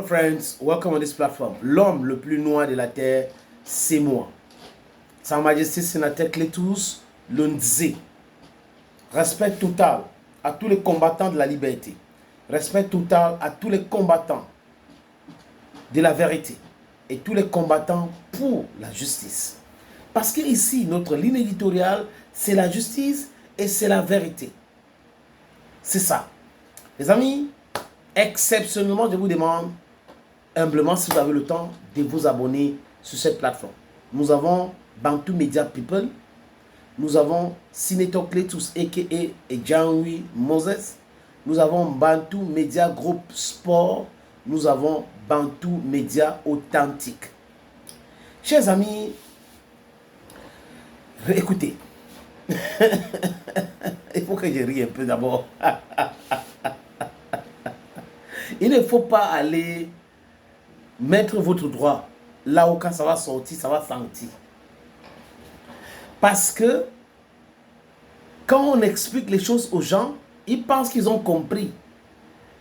friends, welcome on this platform. L'homme le plus noir de la terre, c'est moi. Sa Majesté Sénateur Clétus Lundzé. Respect total à tous les combattants de la liberté. Respect total à tous les combattants de la vérité. Et tous les combattants pour la justice. Parce que ici, notre ligne éditoriale, c'est la justice et c'est la vérité. C'est ça. Les amis, exceptionnellement, je vous demande humblement, si vous avez le temps, de vous abonner sur cette plateforme. Nous avons Bantu Media People. Nous avons Senator Clétus a.k.a. Jean-Louis Moses. Nous avons Bantu Media Group Sport. Nous avons Bantu Media Authentique. Chers amis, écoutez. Il faut que je rie un peu d'abord. Il ne faut pas aller mettre votre droit là où quand ça va sortir, ça va sentir. Parce que quand on explique les choses aux gens, ils pensent qu'ils ont compris.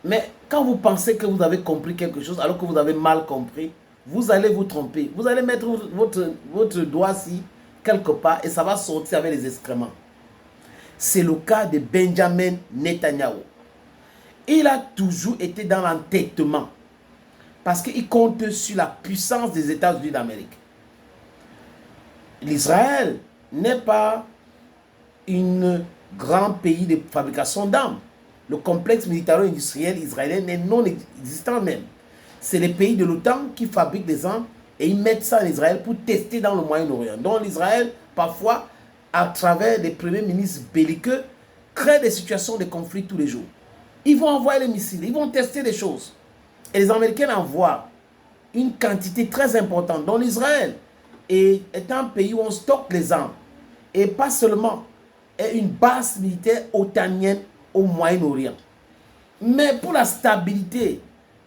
Mais quand vous pensez que vous avez compris quelque chose alors que vous avez mal compris, vous allez vous tromper. Vous allez mettre votre doigt-ci quelque part et ça va sortir avec les excréments. C'est le cas de Benjamin Netanyahu. Il a toujours été dans l'entêtement parce qu'il compte sur la puissance des États-Unis d'Amérique. L'Israël n'est pas un grand pays de fabrication d'armes. Le complexe militaro-industriel israélien est non existant même. C'est les pays de l'OTAN qui fabriquent des armes et ils mettent ça en Israël pour tester dans le Moyen-Orient. Donc l'Israël, parfois, à travers des premiers ministres belliqueux, crée des situations de conflit tous les jours. Ils vont envoyer les missiles, ils vont tester des choses. Et les Américains envoient une quantité très importante. Donc l'Israël est un pays où on stocke les armes. Et pas seulement, est une base militaire otanienne au Moyen-Orient. Mais pour la stabilité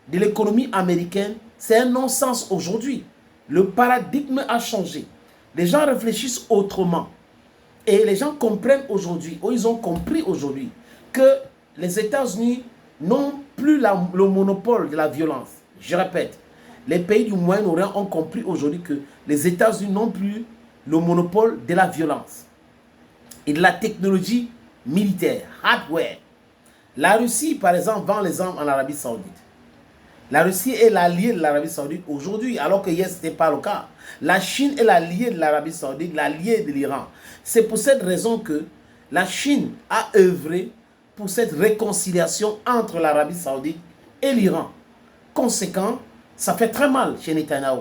de l'économie américaine, c'est un non-sens aujourd'hui. Le paradigme a changé. Les gens réfléchissent autrement. Et les gens comprennent aujourd'hui, ou ils ont compris aujourd'hui, que les États-Unis n'ont plus le monopole de la violence. Je répète, les pays du Moyen-Orient ont compris aujourd'hui que les États-Unis n'ont plus le monopole de la violence et de la technologie militaire, hardware. La Russie, par exemple, vend les armes en Arabie Saoudite. La Russie est l'allié de l'Arabie Saoudite aujourd'hui, alors que hier, ce n'était pas le cas. La Chine est l'allié de l'Arabie Saoudite, l'allié de l'Iran. C'est pour cette raison que la Chine a œuvré pour cette réconciliation entre l'Arabie Saoudite et l'Iran. Conséquent, ça fait très mal chez Netanyahu.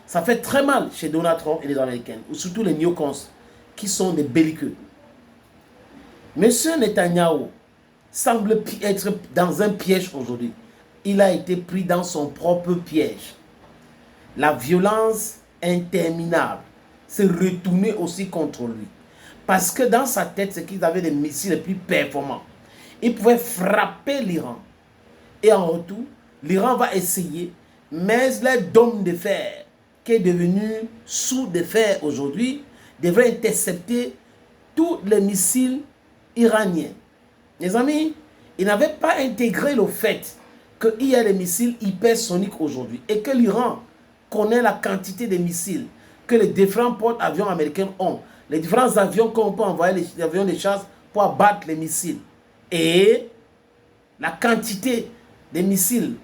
Ça fait très mal chez Donald Trump et les Américains, ou surtout les néocons, qui sont des belliqueux. Monsieur Netanyahu semble être dans un piège aujourd'hui. Il a été pris dans son propre piège. La violence interminable s'est retournée aussi contre lui. Parce que dans sa tête, c'est qu'ils avaient les missiles les plus performants. Ils pouvaient frapper l'Iran. Et en retour, l'Iran va essayer, mais le dôme de fer, qui est devenu sous de fer aujourd'hui, devrait intercepter tous les missiles iraniens. Les amis, ils n'avaient pas intégré le fait qu'il y a des missiles hypersoniques aujourd'hui et que l'Iran connaît la quantité de missiles que les différents porte-avions américains ont. Les différents avions qu'on peut envoyer, les avions de chasse pour abattre les missiles. Et la quantité de missiles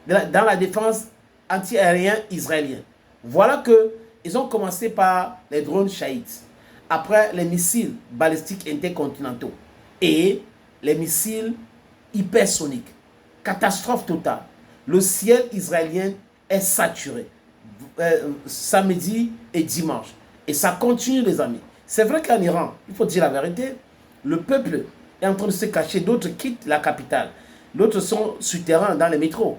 dans la défense anti-aérienne israélienne. Voilà qu'ils ont commencé par les drones Shahid. Après, les missiles balistiques intercontinentaux. Et les missiles hypersoniques. Catastrophe totale. Le ciel israélien est saturé. Samedi et dimanche. Et ça continue, les amis. C'est vrai qu'en Iran, il faut dire la vérité, le peuple est en train de se cacher. D'autres quittent la capitale. D'autres sont souterrains dans les métros.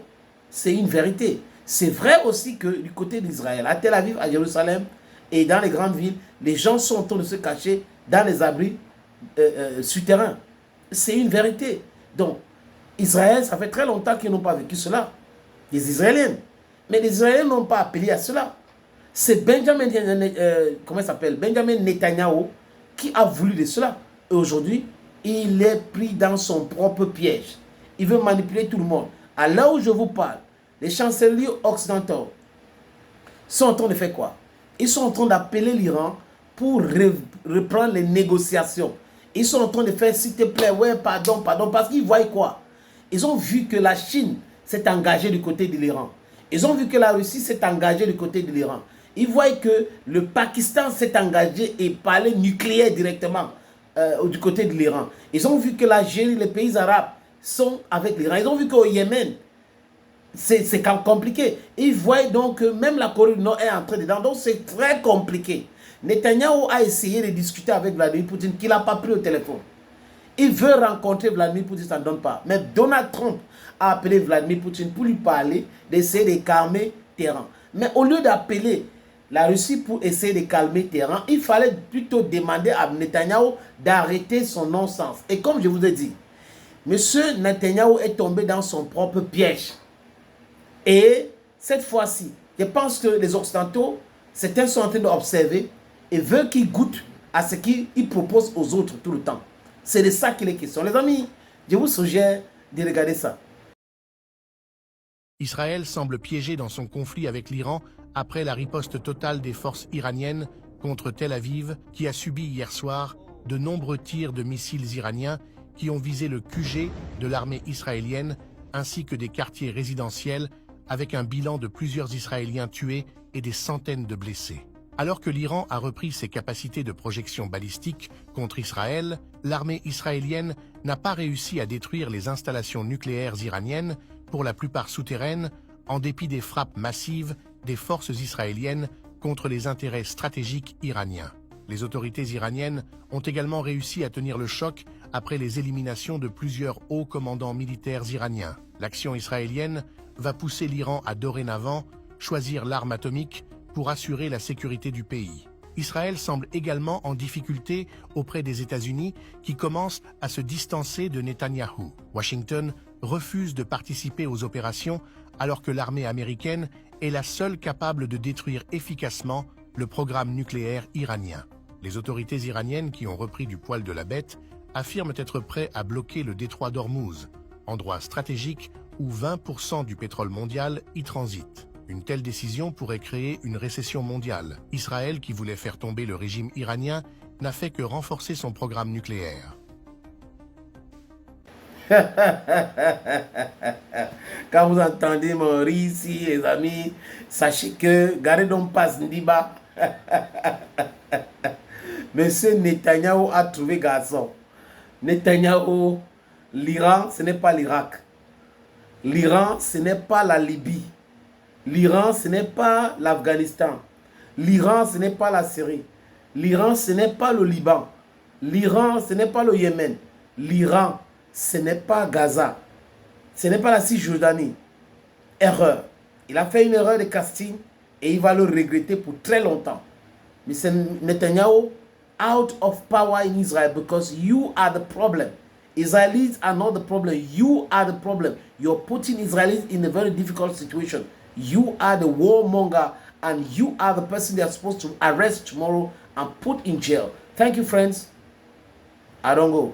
C'est une vérité. C'est vrai aussi que du côté d'Israël, à Tel Aviv, à Jérusalem et dans les grandes villes, les gens sont en train de se cacher dans les abris souterrains. C'est une vérité. Donc, Israël, ça fait très longtemps qu'ils n'ont pas vécu cela. Les Israéliens. Mais les Israéliens n'ont pas appelé à cela. C'est Benjamin Netanyahu qui a voulu de cela. Et aujourd'hui, il est pris dans son propre piège. Il veut manipuler tout le monde. À l'heure où je vous parle, les chanceliers occidentaux sont en train de faire quoi? Ils sont en train d'appeler l'Iran pour reprendre les négociations. Ils sont en train de faire, s'il te plaît, ouais, pardon, pardon, parce qu'ils voient quoi? Ils ont vu que la Chine s'est engagée du côté de l'Iran. Ils ont vu que la Russie s'est engagée du côté de l'Iran. Ils voient que le Pakistan s'est engagé et parlait nucléaire directement du côté de l'Iran. Ils ont vu que l'Algérie, les pays arabes sont avec l'Iran. Ils ont vu qu'au Yémen, c'est compliqué. Ils voient donc que même la Corée du Nord est entrée dedans. Donc c'est très compliqué. Netanyahou a essayé de discuter avec Vladimir Poutine, qu'il n'a pas pris au téléphone. Il veut rencontrer Vladimir Poutine, ça ne donne pas. Mais Donald Trump a appelé Vladimir Poutine pour lui parler, d'essayer de calmer Téhéran. Mais au lieu d'appeler la Russie pour essayer de calmer Téhéran, il fallait plutôt demander à Netanyahou d'arrêter son non-sens. Et comme je vous ai dit, M. Netanyahou est tombé dans son propre piège. Et cette fois-ci, je pense que les Occidentaux, certains sont en train d'observer et veulent qu'ils goûtent à ce qu'ils proposent aux autres tout le temps. C'est de ça qu'il est question. Les amis, je vous suggère de regarder ça. Israël semble piégé dans son conflit avec l'Iran après la riposte totale des forces iraniennes contre Tel Aviv, qui a subi hier soir de nombreux tirs de missiles iraniens qui ont visé le QG de l'armée israélienne ainsi que des quartiers résidentiels, avec un bilan de plusieurs Israéliens tués et des centaines de blessés. Alors que l'Iran a repris ses capacités de projection balistique contre Israël, l'armée israélienne n'a pas réussi à détruire les installations nucléaires iraniennes, pour la plupart souterraines, en dépit des frappes massives des forces israéliennes contre les intérêts stratégiques iraniens. Les autorités iraniennes ont également réussi à tenir le choc après les éliminations de plusieurs hauts commandants militaires iraniens. L'action israélienne va pousser l'Iran à dorénavant choisir l'arme atomique pour assurer la sécurité du pays. Israël semble également en difficulté auprès des États-Unis qui commencent à se distancer de Netanyahou. Washington refuse de participer aux opérations alors que l'armée américaine est la seule capable de détruire efficacement le programme nucléaire iranien. Les autorités iraniennes qui ont repris du poil de la bête affirment être prêts à bloquer le détroit d'Ormuz, endroit stratégique où 20% du pétrole mondial y transite. Une telle décision pourrait créer une récession mondiale. Israël, qui voulait faire tomber le régime iranien, n'a fait que renforcer son programme nucléaire. Quand vous entendez mon rire ici, les amis, sachez que gardez donc pas Ndiba. Monsieur Netanyahou a trouvé garçon. Netanyahou, l'Iran, ce n'est pas l'Irak. L'Iran, ce n'est pas la Libye. L'Iran, ce n'est pas l'Afghanistan. L'Iran, ce n'est pas la Syrie. L'Iran, ce n'est pas le Liban. L'Iran, ce n'est pas le Yémen. L'Iran, ce n'est pas Gaza. Ce n'est pas la Cisjordanie. Erreur. Il a fait une erreur de casting et il va le regretter pour très longtemps. Mr. Netanyahu, out of power in Israel because you are the problem. Israelis are not the problem. You are the problem. You're putting Israelis in a very difficult situation. You are the warmonger and you are the person they are supposed to arrest tomorrow and put in jail. Thank you, friends. I don't go.